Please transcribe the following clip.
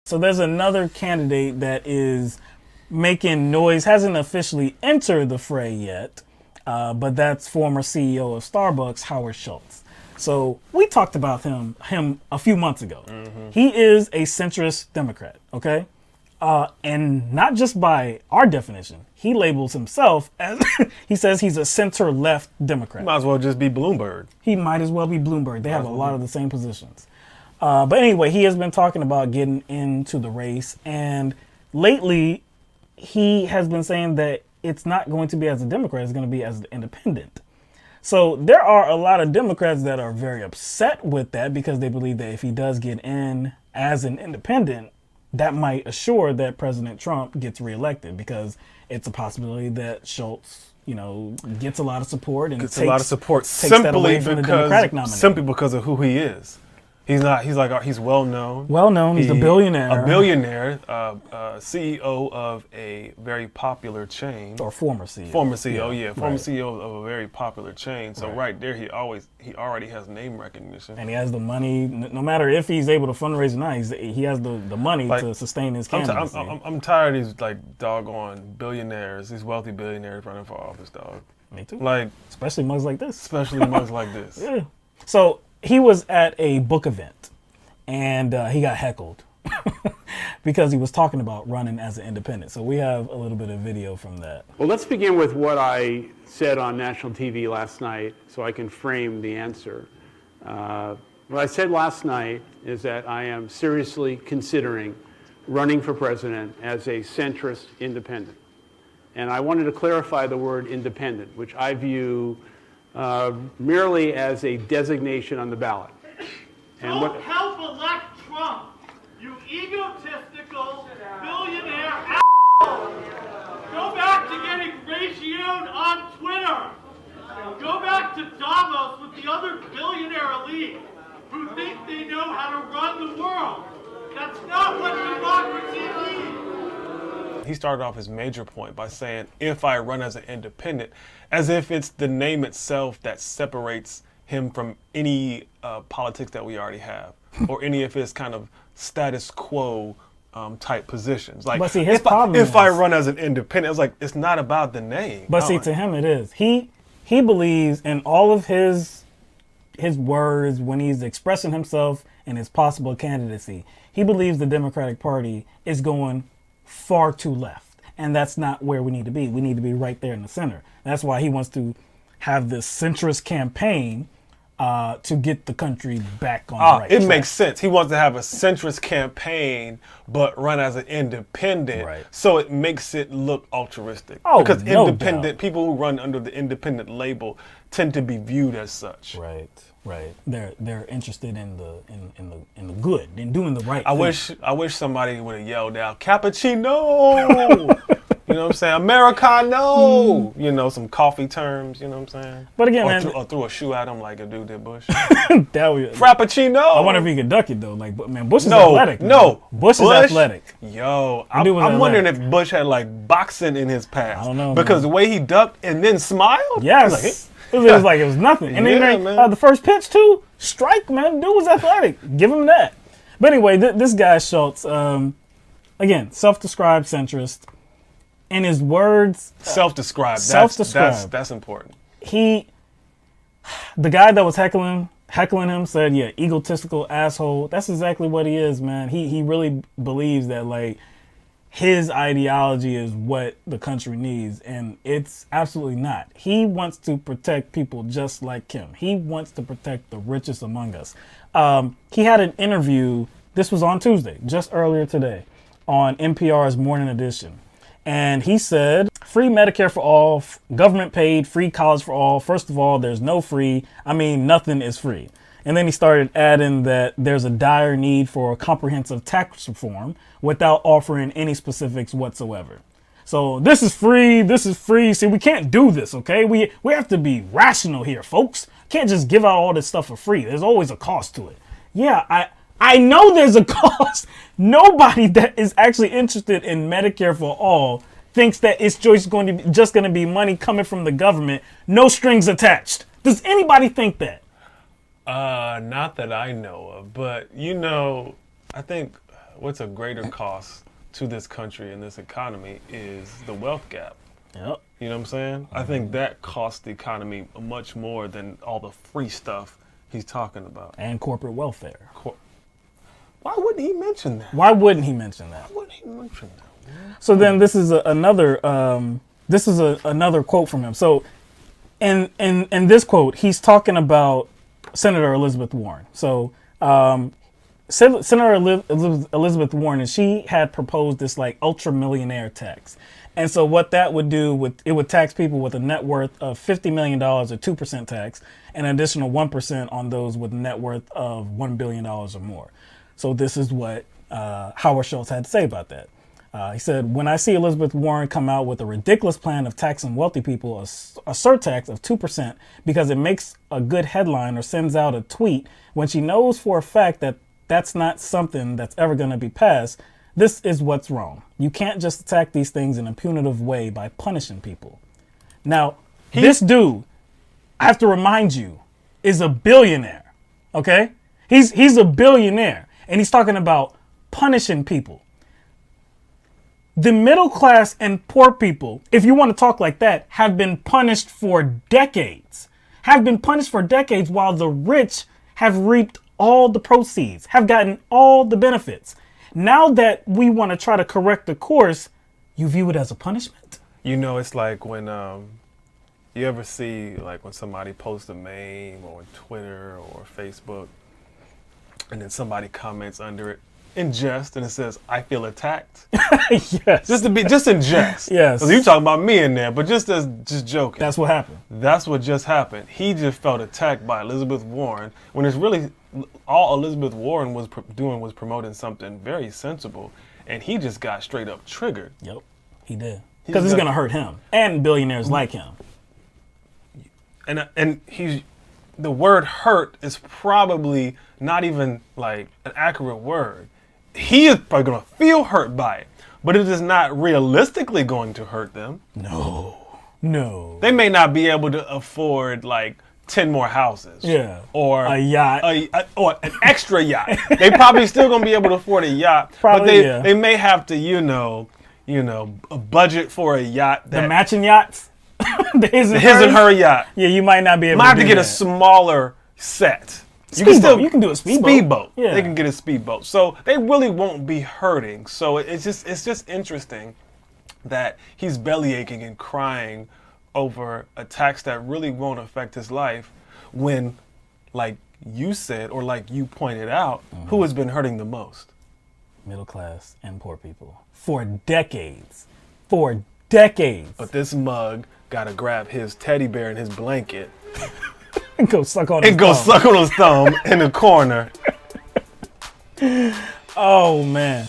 So there's another candidate that is making noise, hasn't officially entered the fray yet, but that's former CEO of Starbucks, Howard Schultz. So we talked about him a few months ago. Mm-hmm. He is a centrist Democrat, okay? And not just by our definition, he labels himself as, he says he's a center-left Democrat. Might as well just be Bloomberg. He might as well be Bloomberg. They have a lot of the same positions. But anyway, he has been talking about getting into the race. And lately, he has been saying that it's not going to be as a Democrat, it's going to be as an independent. So there are a lot of Democrats that are very upset with that because they believe that if he does get in as an independent, that might assure that President Trump gets reelected because it's a possibility that Schultz, gets a lot of support and takes that away from the Democratic nominee. Simply because of who he is. He's well known. Well known. He's a billionaire. A billionaire, CEO of a very popular chain. Or former CEO. Former CEO, yeah. Former CEO of a very popular chain. So right there, he already has name recognition. And he has the money. No matter if he's able to fundraise or not, he has the money to sustain his candidacy. I'm tired of these doggone billionaires, these wealthy billionaires running for office, dog. Me too. Especially mugs like this. Yeah. So he was at a book event and he got heckled because he was talking about running as an independent. So we have a little bit of video from that. Well, let's begin with what I said on national TV last night so I can frame the answer. What I said last night is that I am seriously considering running for president as a centrist independent. And I wanted to clarify the word independent, which I view merely as a designation on the ballot. And don't help elect Trump, you egotistical billionaire asshole. Go back to getting ratioed on Twitter. Go back to Davos with the other billionaire elite who think they know how to run the world. That's not what democracy means. He started off his major point by saying, if I run as an independent, as if it's the name itself that separates him from any politics that we already have, or any of his kind of status quo type positions. But see, his problem if I run as an independent, it's not about the name. But see, to him it is. He believes in all of his words when he's expressing himself and his possible candidacy. He believes the Democratic Party is going far too left, and that's not where we need to be. We need to be right there in the center. That's why he wants to have this centrist campaign to get the country back on the right track. Makes sense. He wants to have a centrist campaign, but run as an independent, so it makes it look altruistic. Because independent people who run under the independent label tend to be viewed as such. Right. They're interested in the good, in doing the right thing. I wish somebody would have yelled out "Cappuccino." You know what I'm saying? Americano. Some coffee terms. You know what I'm saying? But again, or threw a shoe at him like a dude did Bush. Frappuccino. I wonder if he could duck it though. Bush is athletic. No, Bush is athletic. Yo, I'm wondering if Bush had boxing in his past. I don't know. Because the way he ducked and then smiled. Yes. It was like it was nothing. And then the first pitch too, strike, man. Dude was athletic. Give him that. But anyway, this guy Schultz, again, self-described centrist. In his words, self-described. That's important. The guy that was heckling him said, "Yeah, egotistical asshole." That's exactly what he is, man. He really believes that his ideology is what the country needs, and it's absolutely not. He wants to protect people just like him. He wants to protect the richest among us. He had an interview, this was on Tuesday, just earlier today, on NPR's Morning Edition. And he said, free Medicare for all, government paid, free college for all. First of all, there's no free. Nothing is free. And then he started adding that there's a dire need for a comprehensive tax reform without offering any specifics whatsoever. So this is free. See, we can't do this, okay? We have to be rational here, folks. Can't just give out all this stuff for free. There's always a cost to it. Yeah, I know there's a cost. Nobody that is actually interested in Medicare for all thinks that it's just going to be money coming from the government, no strings attached. Does anybody think that? Not that I know of, but I think what's a greater cost to this country and this economy is the wealth gap. Yep. You know what I'm saying? I think that costs the economy much more than all the free stuff he's talking about. And corporate welfare. Why wouldn't he mention that? Why wouldn't he mention that? Why wouldn't he mention that? Man? So then this is another quote from him. So in this quote, he's talking about Senator Elizabeth Warren. So Senator Elizabeth Warren, and she had proposed this like ultra millionaire tax. And so what that would do, it would tax people with a net worth of $50 million or 2% tax, and an additional 1% on those with a net worth of $1 billion or more. So this is what Howard Schultz had to say about that. He said, when I see Elizabeth Warren come out with a ridiculous plan of taxing wealthy people, a surtax of 2%, because it makes a good headline or sends out a tweet when she knows for a fact that that's not something that's ever going to be passed, this is what's wrong. You can't just attack these things in a punitive way by punishing people. Now, this dude, I have to remind you, is a billionaire, okay? He's a billionaire, and he's talking about punishing people. The middle class and poor people, if you want to talk like that, have been punished for decades. While the rich have reaped all the proceeds, have gotten all the benefits. Now that we want to try to correct the course, you view it as a punishment? You know, it's like when you ever see like when somebody posts a meme or on Twitter or Facebook, and then somebody comments under it in jest, and it says, "I feel attacked." Yes. Just in jest. Yes. Because you talking about me in there, but just joking. That's what happened. That's what just happened. He just felt attacked by Elizabeth Warren when it's really all Elizabeth Warren was doing was promoting something very sensible, and he just got straight up triggered. Yep, he did. Because it's going to hurt him and billionaires like him. And the word hurt is probably not even like an accurate word. He is probably going to feel hurt by it, but it is not realistically going to hurt them. No. They may not be able to afford like 10 more houses. Yeah. Or a yacht. Or an extra yacht. They probably still going to be able to afford a yacht. Probably, but they may have to, a budget for a yacht. The matching yachts? His and her yacht. Yeah, you might not be able might to have to get that. a smaller set. You can do a speedboat. Speedboat. Yeah. They can get a speedboat. So they really won't be hurting. So it's just interesting that he's bellyaching and crying over a tax that really won't affect his life when, like you said, or like you pointed out, who has been hurting the most? Middle class and poor people. For decades. But this mug got to grab his teddy bear and his blanket and go suck on his thumb in the corner. Oh, man.